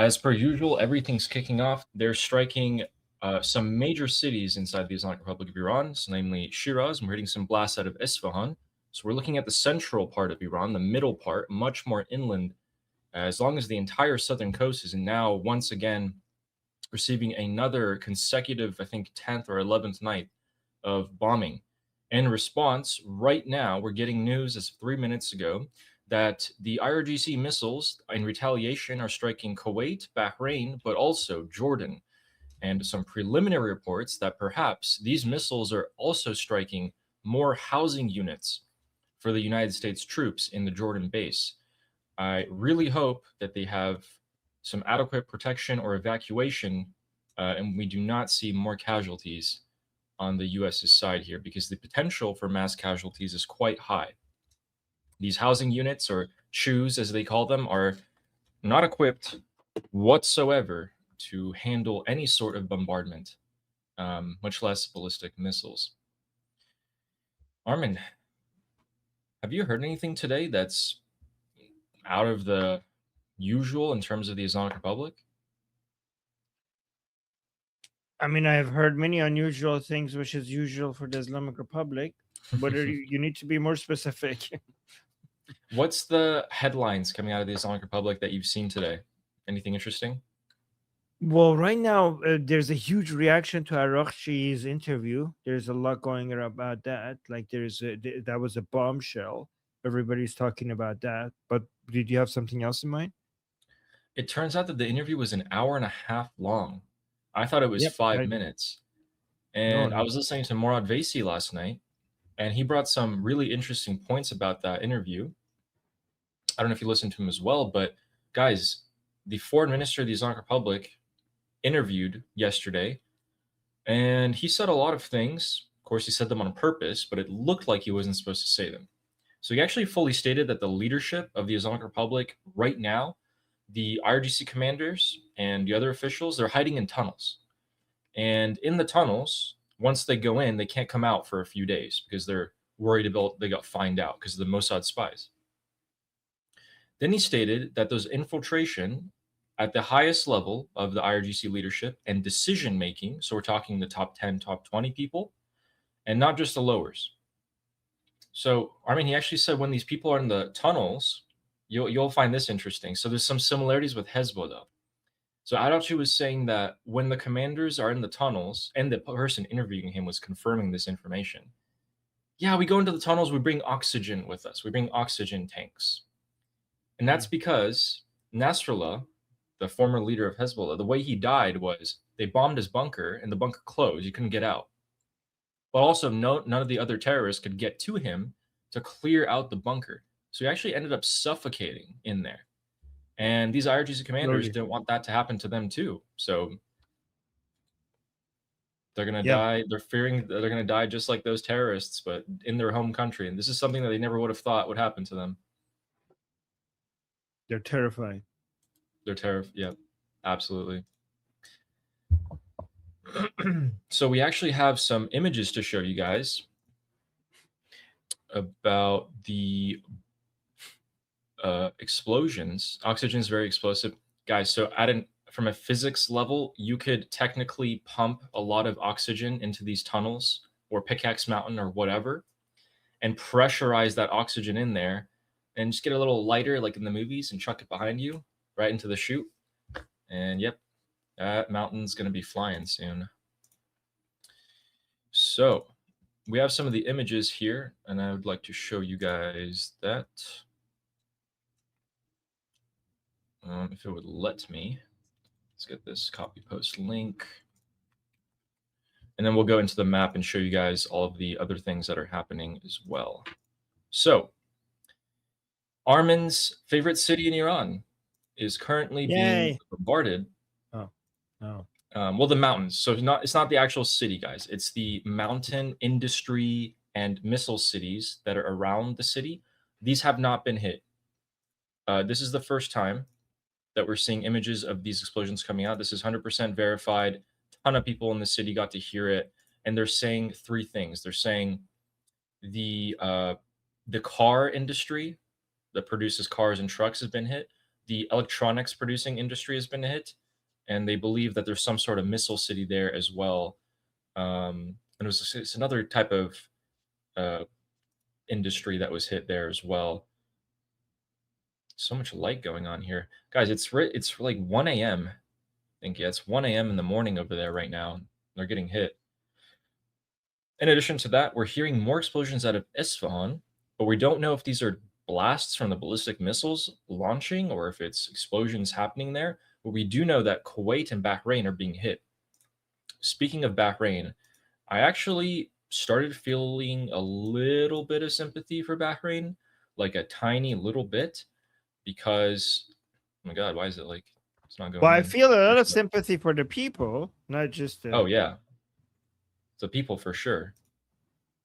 As per usual, everything's kicking off. They're striking some major cities inside the Islamic Republic of Iran, so namely Shiraz, and we're hitting some blasts out of Isfahan. So we're looking at the central part of Iran, the middle part, much more inland, as long as the entire southern coast is now once again receiving another consecutive, I think, 10th or 11th night of bombing. In response, right now, we're getting news as of 3 minutes ago that the IRGC missiles in retaliation are striking Kuwait, Bahrain, but also Jordan. And some preliminary reports that perhaps these missiles are also striking more housing units for the United States troops in the Jordan base. I really hope that they have some adequate protection or evacuation, and we do not see more casualties on the US's side here, because the potential for mass casualties is quite high. These housing units, or CHUs as they call them, are not equipped whatsoever to handle any sort of bombardment, much less ballistic missiles. Armin, have you heard anything today that's out of the usual in terms of the Islamic Republic? I mean, I have heard many unusual things, which is usual for the Islamic Republic. But you need to be more specific. What's the headlines coming out of the Islamic Republic that you've seen today? Anything interesting? Well, right now, there's a huge reaction to Araghchi's interview. There's a lot going on about that. Like, that was a bombshell. Everybody's talking about that. But did you have something else in mind? It turns out that the interview was an hour and a half long. I thought it was Yep. 5 minutes. No, And I no. was listening to Morad Vaisi last night, and he brought some really interesting points about that interview. I don't know if you listened to him as well, but guys, the foreign minister of the Islamic Republic interviewed yesterday, and he said a lot of things. Of course, he said them on purpose, but it looked like he wasn't supposed to say them. So he actually fully stated that the leadership of the Islamic Republic right now, the IRGC commanders and the other officials, they're hiding in tunnels. And in the tunnels, once they go in, they can't come out for a few days because they're worried about they got fined out because of the Mossad spies. Then he stated that those infiltration at the highest level of the IRGC leadership and decision making, so we're talking the top 10, top 20 people, and not just the lowers. So, I mean, he actually said when these people are in the tunnels, you'll find this interesting. So there's some similarities with Hezbollah. So Araghchi was saying that when the commanders are in the tunnels, and the person interviewing him was confirming this information, yeah, we go into the tunnels, we bring oxygen with us, we bring oxygen tanks. And that's because Nasrallah, the former leader of Hezbollah, the way he died was they bombed his bunker and the bunker closed. You couldn't get out. But also, none of the other terrorists could get to him to clear out the bunker. So he actually ended up suffocating in there. And these IRGC commanders Slowly. didn't want that to happen to them too. So they're going to Yeah. die. They're fearing that they're going to die just like those terrorists, but in their home country. And this is something that they never would have thought would happen to them. They're terrified. They're terrified. Yeah, absolutely. So we actually have some images to show you guys about the explosions. Oxygen is very explosive, guys. So from a physics level, you could technically pump a lot of oxygen into these tunnels or Pickaxe Mountain or whatever, and pressurize that oxygen in there, and just get a little lighter, like in the movies, and chuck it behind you right into the chute. And yep, that mountain's gonna be flying soon. So we have some of the images here, and I would like to show you guys that. If it would let me. Let's get this copy post link. And then we'll go into the map and show you guys all of the other things that are happening as well. So, Armin's favorite city in Iran is currently being bombarded. Oh, no. Well, the mountains. So it's not the actual city, guys. It's the mountain industry and missile cities that are around the city. These have not been hit. This is the first time that we're seeing images of these explosions coming out. This is 100% verified. A ton of people in the city got to hear it, and they're saying three things. They're saying the car industry that produces cars and trucks has been hit. the electronics producing industry has been hit, and they believe that there's some sort of missile city there as well. And it's another type of uh, industry that was hit there as well. So much light going on here, guys. It's like 1 a.m. I think, yeah, it's 1 a.m. in the morning over there right now. They're getting hit. In addition to that, we're hearing more explosions out of Isfahan, but we don't know if these are blasts from the ballistic missiles launching or if it's explosions happening there. But we do know that Kuwait and Bahrain are being hit. Speaking of Bahrain, I actually started feeling a little bit of sympathy for Bahrain, like a tiny little bit, because, oh my God, why is it like it's not going Well, I in? feel a lot of sympathy for the people, not just the. Oh, yeah. The people for sure.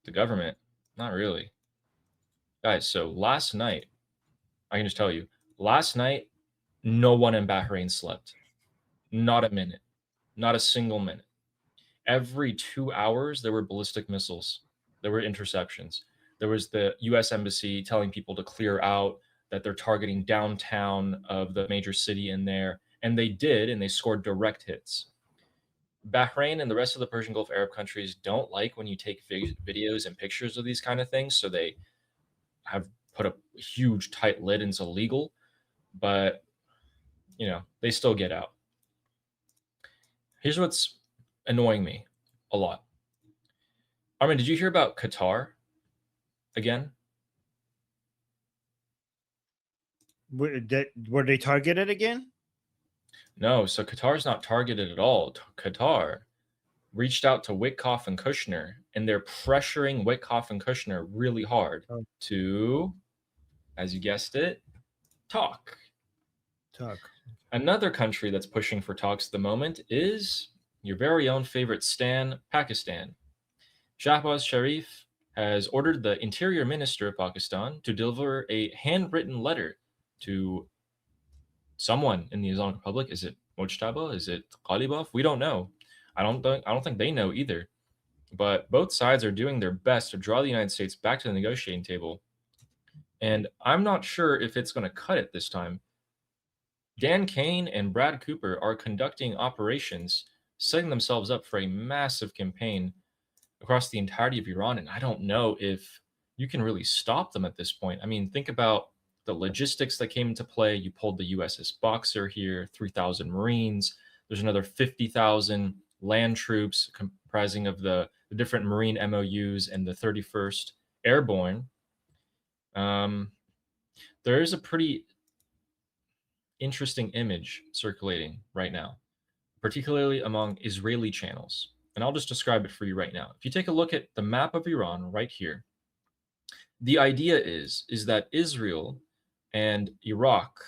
The government, not really. Guys, so last night, I can just tell you, last night, no one in Bahrain slept. Not a minute. Not a single minute. Every 2 hours, there were ballistic missiles. There were interceptions. There was the US embassy telling people to clear out, that they're targeting downtown of the major city in there. And they did, and they scored direct hits. Bahrain and the rest of the Persian Gulf Arab countries don't like when you take videos and pictures of these kind of things. So they have put a huge tight lid and it's illegal. But, they still get out. Here's what's annoying me a lot. Armin, did you hear about Qatar again? Were they targeted again? No, so Qatar's not targeted at all. Qatar reached out to Witkoff and Kushner, and they're pressuring Witkoff and Kushner really hard to, as you guessed it, talk. Another country that's pushing for talks at the moment is your very own favorite stan, Pakistan. Shahbaz Sharif has ordered the Interior Minister of Pakistan to deliver a handwritten letter to someone in the Islamic Republic. Is it Mojtaba? Is it Ghalibaf? We don't know. I don't think they know either. But both sides are doing their best to draw the United States back to the negotiating table. And I'm not sure if it's going to cut it this time. Dan Kane and Brad Cooper are conducting operations, setting themselves up for a massive campaign across the entirety of Iran. And I don't know if you can really stop them at this point. I mean, think about the logistics that came into play. You pulled the USS Boxer here, 3,000 Marines. There's another 50,000 land troops comprising of the different Marine MOUs and the 31st Airborne. There is a pretty interesting image circulating right now, particularly among Israeli channels. And I'll just describe it for you right now. If you take a look at the map of Iran right here, the idea is that Israel and Iraq,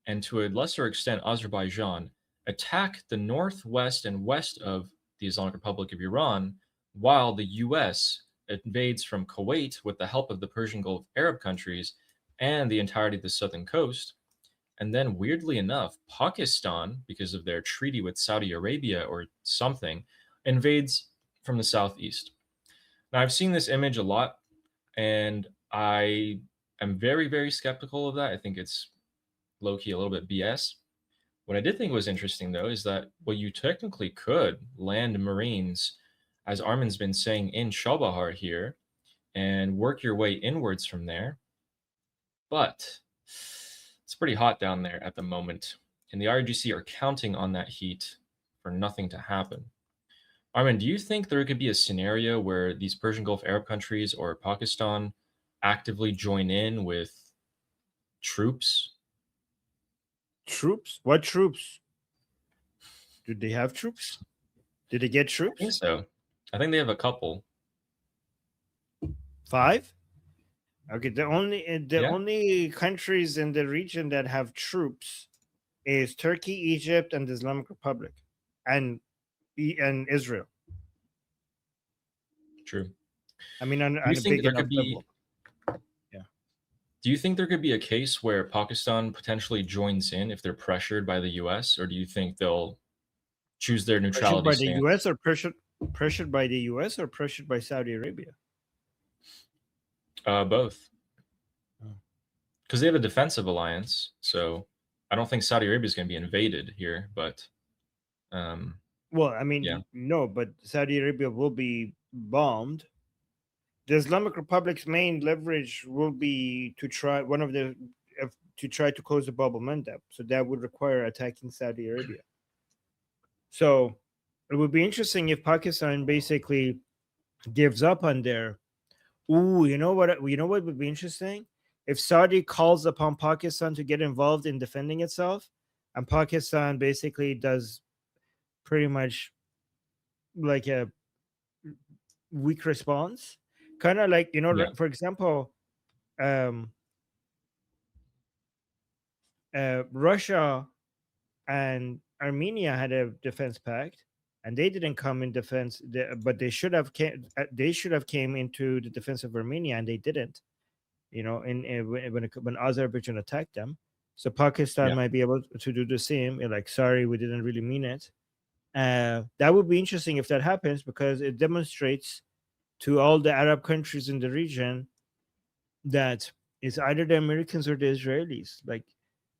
and to a lesser extent Azerbaijan, attack the northwest and west of the Islamic Republic of Iran, while the US invades from Kuwait with the help of the Persian Gulf Arab countries and the entirety of the southern coast. And then, weirdly enough, Pakistan, because of their treaty with Saudi Arabia or something, invades from the southeast. Now, I've seen this image a lot, and I am very, very skeptical of that. I think it's low-key a little bit BS. What I did think was interesting, though, is that, well, you technically could land Marines, as Armin's been saying, in Shabahar here, and work your way inwards from there. But it's pretty hot down there at the moment, and the IRGC are counting on that heat for nothing to happen. Armin, do you think there could be a scenario where these Persian Gulf Arab countries or Pakistan actively join in with troops? Troops? What troops? Do they have troops? Did they get troops? I think so. I think they have a couple. 5? Okay, the only countries in the region that have troops is Turkey, Egypt, and the Islamic Republic, and Israel. True. I mean, on Do you a think big there enough could be? level. Do you think there could be a case where Pakistan potentially joins in if they're pressured by the U.S., or do you think they'll choose their neutrality Pressured by stance? the U.S. or pressured by the U.S. or pressured by Saudi Arabia? Both. Oh. Because they have a defensive alliance, so I don't think Saudi Arabia is going to be invaded here, but Well, I yeah, mean, no, but Saudi Arabia will be bombed. The Islamic Republic's main leverage will be to try one of the to try to close the bubble mandab. So that would require attacking Saudi Arabia. So it would be interesting if Pakistan basically gives up on their. Ooh, you know what? You know what would be interesting if Saudi calls upon Pakistan to get involved in defending itself, and Pakistan basically does pretty much like a weak response, kind of like yeah, for example, um, Russia and Armenia had a defense pact, and they didn't come in defense, but they should have came. They should have came into the defense of Armenia, and they didn't. When Azerbaijan attacked them, so Pakistan yeah, might be able to do the same. Like, sorry, we didn't really mean it. That would be interesting if that happens because it demonstrates to all the Arab countries in the region that it's either the Americans or the Israelis. Like,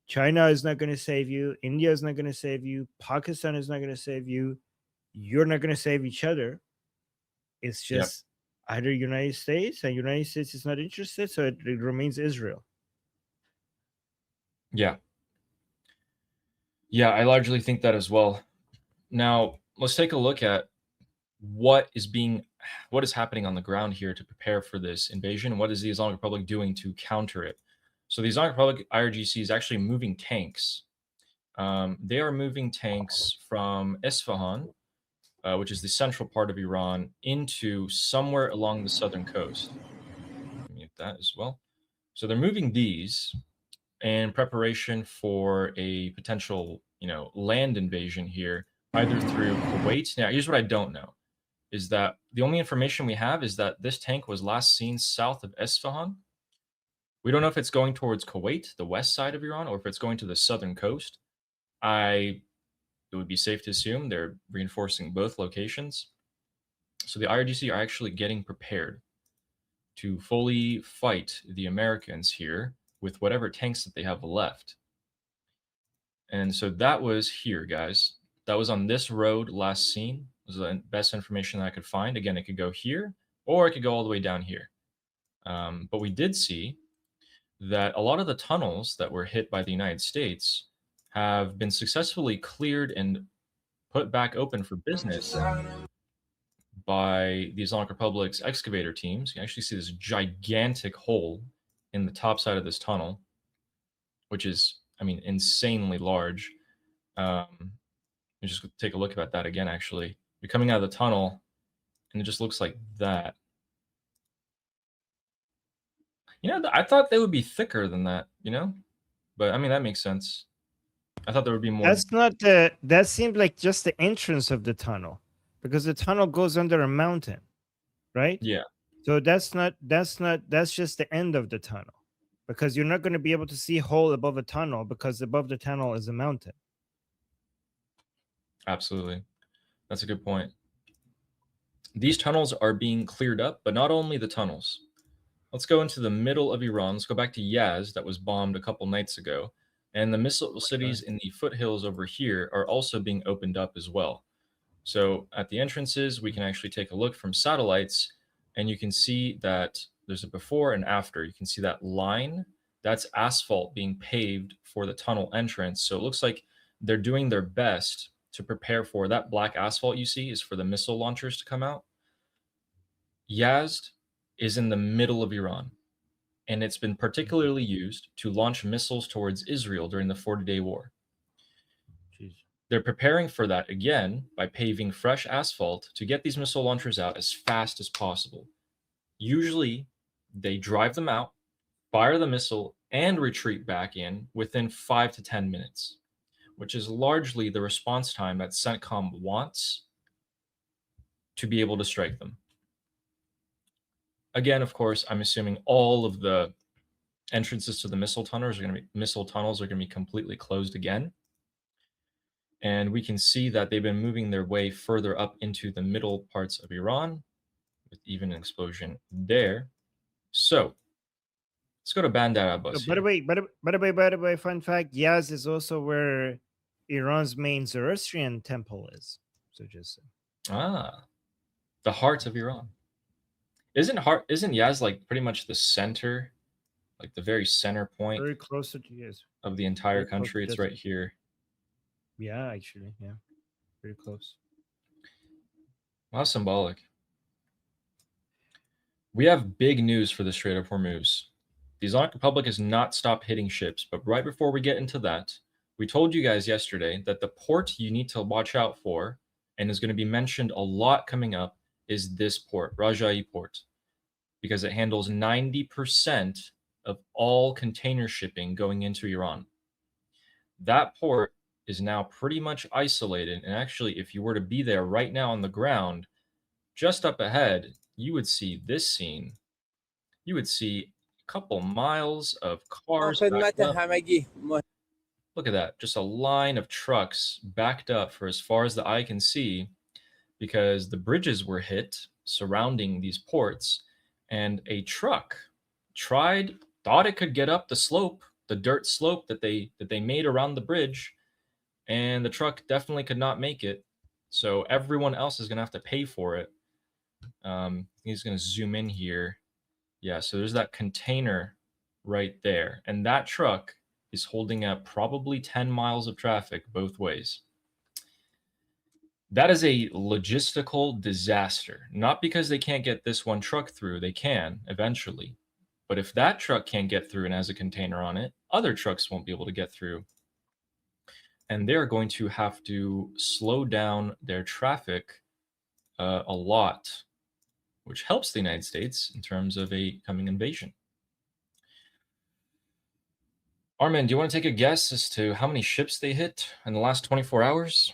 China is not going to save you. India is not going to save you. Pakistan is not going to save you. You're not going to save each other. It's yeah, just either United States, and United States is not interested, so it remains Israel. yeah, yeah. I largely think that as well. Now, let's take a look at what is happening on the ground here to prepare for this invasion. What is the Islamic Republic doing to counter it? So the Islamic Republic IRGC is actually moving tanks. They are moving tanks from Isfahan, which is the central part of Iran, into somewhere along the southern coast. Mute that as well. So they're moving these in preparation for a potential, land invasion here, either through Kuwait. Now, here's what I don't know is that the only information we have is that this tank was last seen south of Isfahan. We don't know if it's going towards Kuwait, the west side of Iran, or if it's going to the southern coast. It would be safe to assume they're reinforcing both locations. So the IRGC are actually getting prepared to fully fight the Americans here with whatever tanks that they have left. And so that was here, guys. That was on this road last seen. Was the best information that I could find. Again, it could go here, or it could go all the way down here. But we did see that a lot of the tunnels that were hit by the United States have been successfully cleared and put back open for business by the Islamic Republic's excavator teams. You can actually see this gigantic hole in the top side of this tunnel, which is, insanely large. Just take a look at that again, actually. You're coming out of the tunnel, and it just looks like that. I thought they would be thicker than that, But, that makes sense. I thought there would be more. That's not the. That seemed like just the entrance of the tunnel, because the tunnel goes under a mountain, right? Yeah, So that's not. That's just the end of the tunnel, because you're not going to be able to see a hole above a tunnel because above the tunnel is a mountain. absolutely. That's a good point. These tunnels are being cleared up, but not only the tunnels. Let's go into the middle of Iran. Let's go back to Yazd, that was bombed a couple nights ago. And the missile cities in the foothills over here are also being opened up as well. So at the entrances, we can actually take a look from satellites, and you can see that there's a before and after. You can see that line. That's asphalt being paved for the tunnel entrance. So it looks like they're doing their best to prepare for that black asphalt you see is for the missile launchers to come out. Yazd is in the middle of Iran, and it's been particularly used to launch missiles towards Israel during the 40-day war. Jeez. They're preparing for that again by paving fresh asphalt to get these missile launchers out as fast as possible. Usually, they drive them out, fire the missile, and retreat back in within 5 to 10 minutes, which is largely the response time that CENTCOM wants to be able to strike them. Again, of course, I'm assuming all of the entrances to the missile tunnels are going to be completely closed again. And we can see that they've been moving their way further up into the middle parts of Iran, with even an explosion there. So Let's go to Bandar Abbas By the here. way, by the way, fun fact: Yaz is also where Iran's main Zoroastrian temple is. So just The heart of Iran. Isn't Yaz like pretty much the center, like the very center point very close to Yaz. of the entire country? It's right here. Yeah, actually, yeah, very close. How symbolic. We have big news for the Strait of Hormuz. The Islamic Republic has not stopped hitting ships, but right before we get into that, we told you guys yesterday that the port you need to watch out for, and is going to be mentioned a lot coming up, is this port, Rajai Port, because it handles 90% of all container shipping going into Iran. That port is now pretty much isolated, and actually, if you were to be there right now on the ground, just up ahead, you would see this scene. You would see a couple miles of cars backed up. Look at that, just a line of trucks backed up for as far as the eye can see, because the bridges were hit surrounding these ports, and a truck thought it could get up the slope, the dirt slope that they made around the bridge, and the truck definitely could not make it. So everyone else is going to have to pay for it. He's going to zoom in here. Yeah, so there's that container right there, and that truck is holding up probably 10 miles of traffic both ways. That is a logistical disaster. Not because they can't get this one truck through, they can eventually. But if that truck can't get through and has a container on it, other trucks won't be able to get through. And they're going to have to slow down their traffic a lot, which helps the United States in terms of a coming invasion. Armin, do you want to take a guess as to how many ships they hit in the last 24 hours?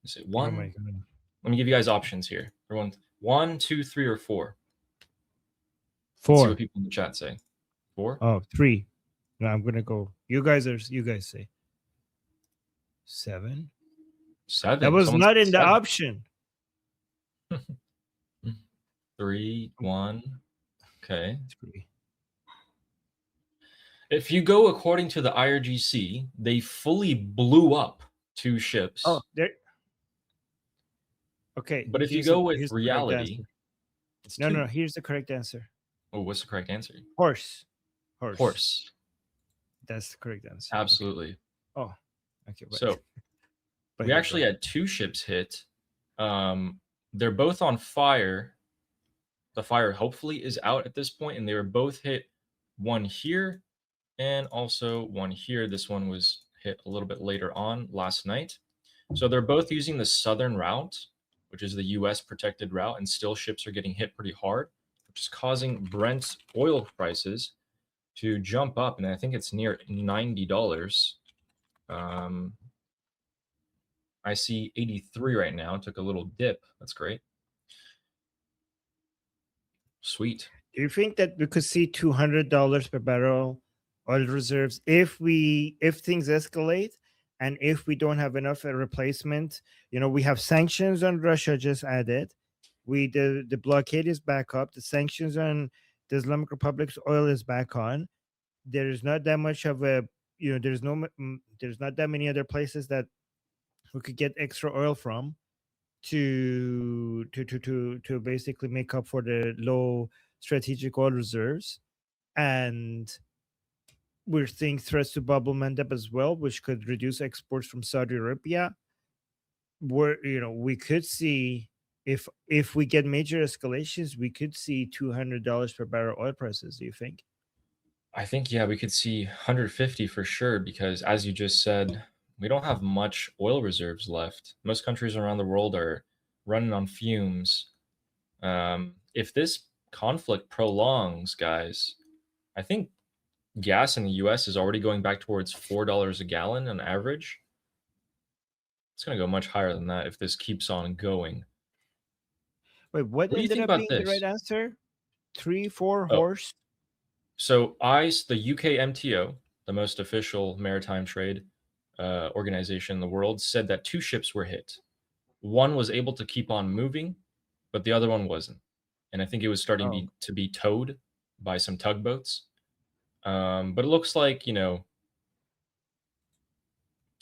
Is it one? Oh my God. Let me give you guys options here. Everyone, 1, 2, 3, or 4? 4. Let's see what people in the chat say. 4? Oh, 3. No, I'm gonna go. You guys say 7. 7. That was Someone not said in the 7. option. 3, 1. Okay. 3. If you go according to the IRGC, they fully blew up 2 ships. Oh, there. Okay. But if you go with reality, it's no. Here's the correct answer. Oh, what's the correct answer? Horse. That's the correct answer. Absolutely. Okay. Oh, okay. So we actually had 2 ships hit. They're both on fire. The fire hopefully is out at this point, and they were both hit. One here and also one here. This one was hit a little bit later on last night. So they're both using the southern route, which is the US protected route, and still ships are getting hit pretty hard, which is causing Brent oil prices to jump up, and I think it's near $90. I see 83 right now. It took a little dip. That's great. Sweet. Do you think that we could see $200 per barrel oil reserves if things escalate and if we don't have enough replacement? We have sanctions on Russia just added. The blockade is back up. The sanctions on the Islamic Republic's oil is back on. There is not that much of a there's not that many other places that we could get extra oil from to basically make up for the low strategic oil reserves. And we're seeing threats to bombardment as well, which could reduce exports from Saudi Arabia. Where we could see, if we get major escalations, we could see $200 per barrel oil prices. Do you think? I think, yeah, we could see 150 for sure, because as you just said, we don't have much oil reserves left. Most countries around the world are running on fumes. If this conflict prolongs, guys, I think gas in the US is already going back towards $4 a gallon on average. It's going to go much higher than that if this keeps on going. Wait, what do you ended think up about being the this? right answer? 3, 4 horse? So the UK MTO, the most official maritime trade organization in the world, said that 2 ships were hit. One was able to keep on moving, but the other one wasn't. And I think it was starting to be towed by some tugboats. But it looks like,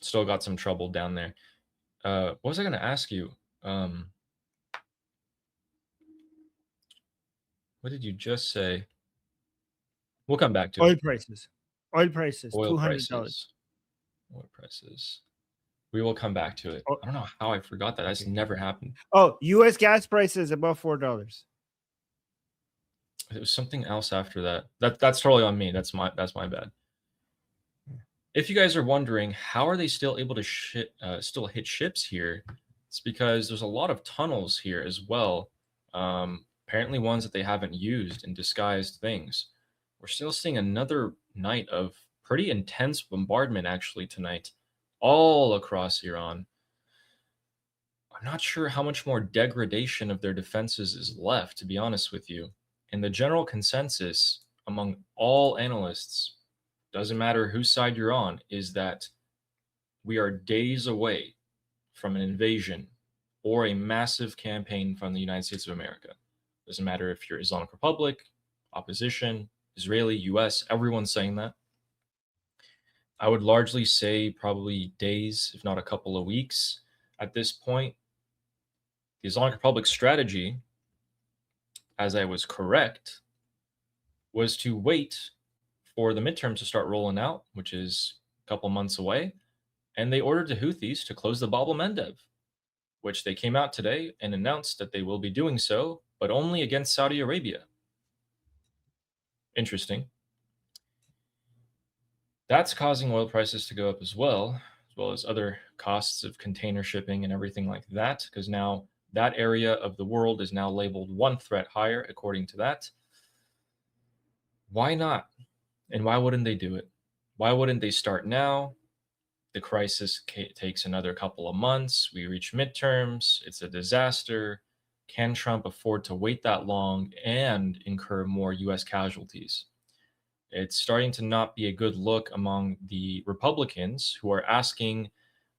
still got some trouble down there. What was I going to ask you? What did you just say? We'll come back to Oil it. prices. Oil prices, Oil $200. prices. Oil prices. We will come back to it. Oh, I don't know how I forgot that. That's okay. never happened. Oh, U.S. gas prices above $4. It was something else after that. That's totally on me. That's my bad. If you guys are wondering how are they still able to still hit ships here, it's because there's a lot of tunnels here as well. Apparently ones that they haven't used in disguised things. We're still seeing another night of pretty intense bombardment actually tonight, all across Iran. I'm not sure how much more degradation of their defenses is left, to be honest with you. And the general consensus among all analysts, doesn't matter whose side you're on, is that we are days away from an invasion or a massive campaign from the United States of America. Doesn't matter if you're Islamic Republic, opposition, Israeli, US, everyone's saying that. I would largely say probably days, if not a couple of weeks at this point. The Islamic Republic's strategy, as I was correct, was to wait for the midterms to start rolling out, which is a couple months away. And they ordered the Houthis to close the Bab el-Mandeb, which they came out today and announced that they will be doing so, but only against Saudi Arabia. Interesting. That's causing oil prices to go up as well as other costs of container shipping and everything like that, because now that area of the world is now labeled one threat higher, according to that. Why not? And why wouldn't they do it? Why wouldn't they start now? The crisis takes another couple of months. We reach midterms. It's a disaster. Can Trump afford to wait that long and incur more US casualties? It's starting to not be a good look among the Republicans who are asking,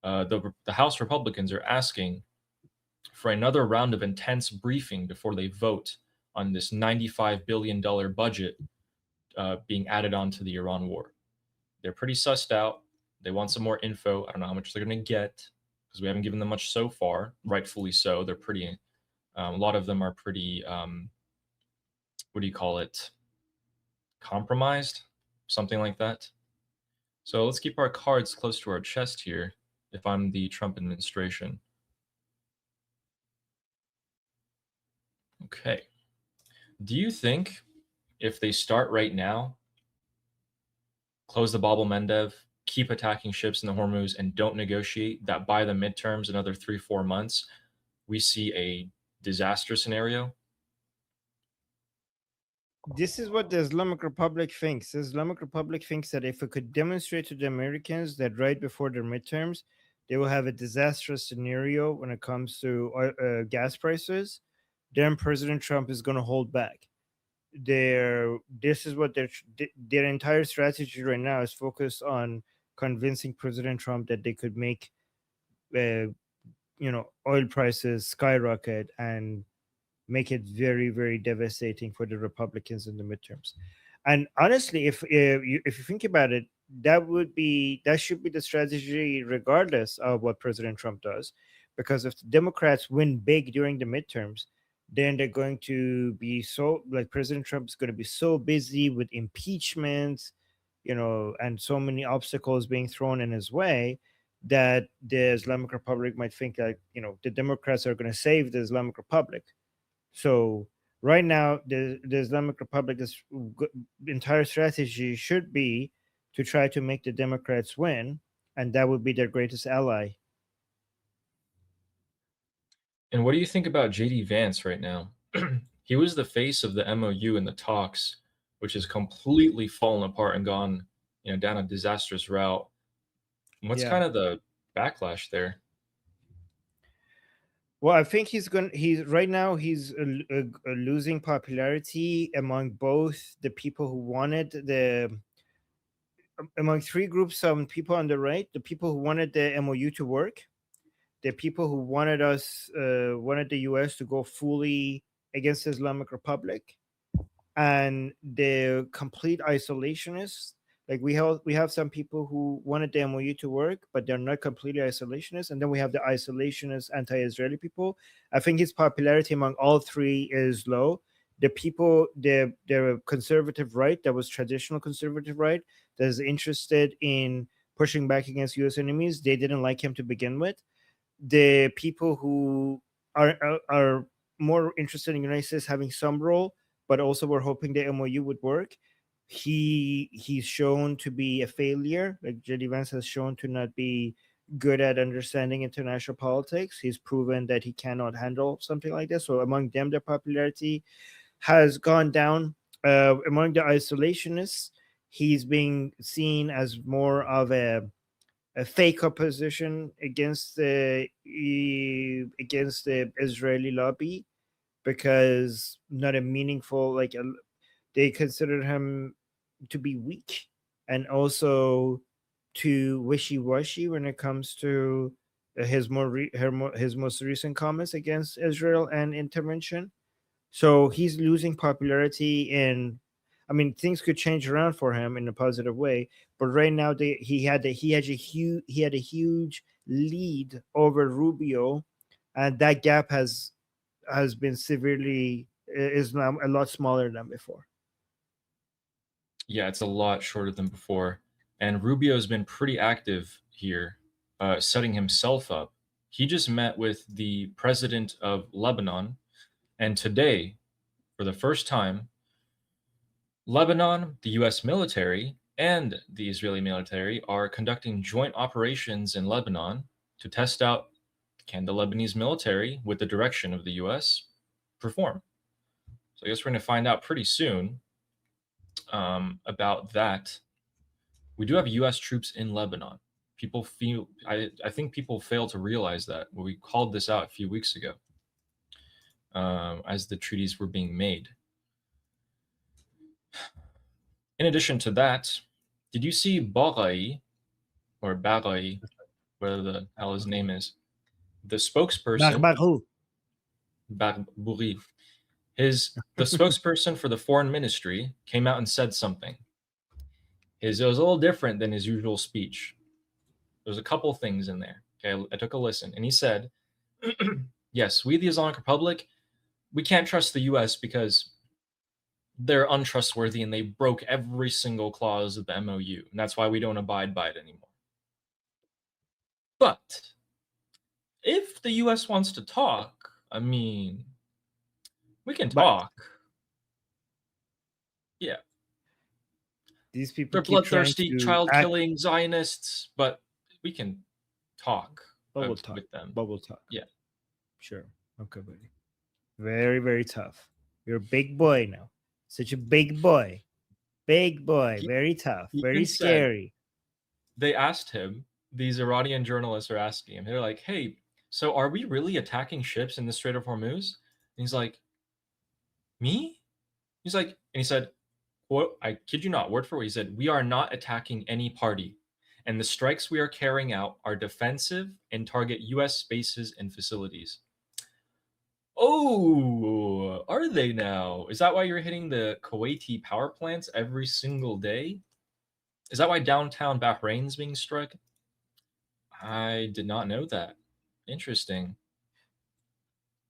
the House Republicans are asking for another round of intense briefing before they vote on this $95 billion budget being added on to the Iran war. They're pretty sussed out. They want some more info. I don't know how much they're going to get because we haven't given them much so far. Rightfully so. They're pretty, a lot of them are pretty, what do you call it? Compromised, something like that. So let's keep our cards close to our chest here if I'm the Trump administration. Okay. Do you think if they start right now, close the Bab el-Mandeb, keep attacking ships in the Hormuz, and don't negotiate, that by the midterms, another 3-4 months, we see a disaster scenario? This is what the Islamic Republic thinks. The Islamic Republic thinks that if it could demonstrate to the Americans that right before their midterms, they will have a disastrous scenario when it comes to gas prices, then President Trump is going to hold back. This is what their entire strategy right now is focused on convincing President Trump that they could make, oil prices skyrocket and make it very, very devastating for the Republicans in the midterms. And honestly, if you think about it, that should be the strategy regardless of what President Trump does, because if the Democrats win big during the midterms, then they're going to be so, like, President Trump is going to be so busy with impeachments, and so many obstacles being thrown in his way that the Islamic Republic might think that the Democrats are going to save the Islamic Republic. So right now, the Islamic Republic's entire strategy should be to try to make the Democrats win, and that would be their greatest ally. And what do you think about JD Vance right now? He was the face of the MOU in the talks, which has completely fallen apart and gone, down a disastrous route. What's Yeah. kind of the backlash there? Well, I think he's right now he's losing popularity among both the people who wanted among three groups of people on the right: the people who wanted the MOU to work, the people who wanted the US to go fully against the Islamic Republic, and the complete isolationists. Like we have some people who wanted the MOU to work, but they're not completely isolationists, and then we have the isolationist anti-Israeli people. I think his popularity among all three is low. The people, the conservative right, that was traditional conservative right, that is interested in pushing back against U.S. enemies, they didn't like him to begin with. The people who are more interested in United States having some role, but also were hoping the MOU would work. He's shown to be a failure. Like JD Vance has shown to not be good at understanding international politics. He's proven that he cannot handle something like this. So among them, their popularity has gone down. Among the isolationists, he's being seen as more of a fake opposition against the Israeli lobby, because not a meaningful, like they considered him to be weak and also too wishy-washy when it comes to his most recent comments against Israel and intervention. So he's losing popularity in, I mean, things could change around for him in a positive way, but right now he had a huge lead over Rubio, and that gap has been severely is now a lot smaller than before. Yeah, it's a lot shorter than before. And Rubio's been pretty active here, setting himself up. He just met with the president of Lebanon, and today, for the first time, Lebanon, the US military, and the Israeli military are conducting joint operations in Lebanon to test out, can the Lebanese military, with the direction of the US, perform. So I guess we're going to find out pretty soon about that. We do have US troops in Lebanon. People feel, I think people fail to realize that. Well, we called this out a few weeks ago as the treaties were being made. In addition to that, did you see Baghai, or Baghai, whatever the hell his name is, the spokesperson, Barbarou. Bagbouri, the spokesperson for the foreign ministry came out and said something. It was a little different than his usual speech. There's a couple things in there. Okay, I took a listen, and he said, yes, we, the Islamic Republic, we can't trust the US because they're untrustworthy and they broke every single clause of the MOU, and that's why we don't abide by it anymore. But if the US wants to talk, I mean, we can talk. Yeah. These people They're keep trying bloodthirsty, to child-killing Zionists, but we can talk bubble talk with them. Bubble talk. Yeah. Sure. Okay, buddy. Very, very tough. You're a big boy now. Such a big boy. Big boy. Very tough. He Very even said, scary. they asked him, these Iranian journalists are asking him, they're like, hey, so are we really attacking ships in the Strait of Hormuz? And he's like, me? He's like, and he said, quote, I kid you not, word for word, he said, we are not attacking any party, and the strikes we are carrying out are defensive and target US bases and facilities. Oh, are they now? Is that why you're hitting the Kuwaiti power plants every single day? Is that why downtown Bahrain's being struck? I did not know that. Interesting.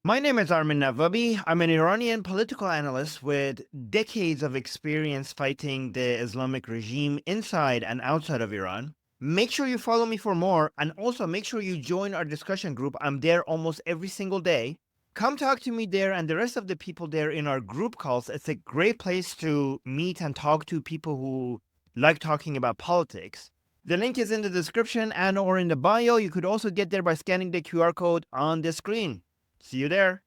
My name is Armin Navabi. I'm an Iranian political analyst with decades of experience fighting the Islamic regime inside and outside of Iran. Make sure you follow me for more, and also make sure you join our discussion group. I'm there almost every single day. Come talk to me there and the rest of the people there in our group calls. It's a great place to meet and talk to people who like talking about politics. The link is in the description and or in the bio. You could also get there by scanning the QR code on the screen. See you there.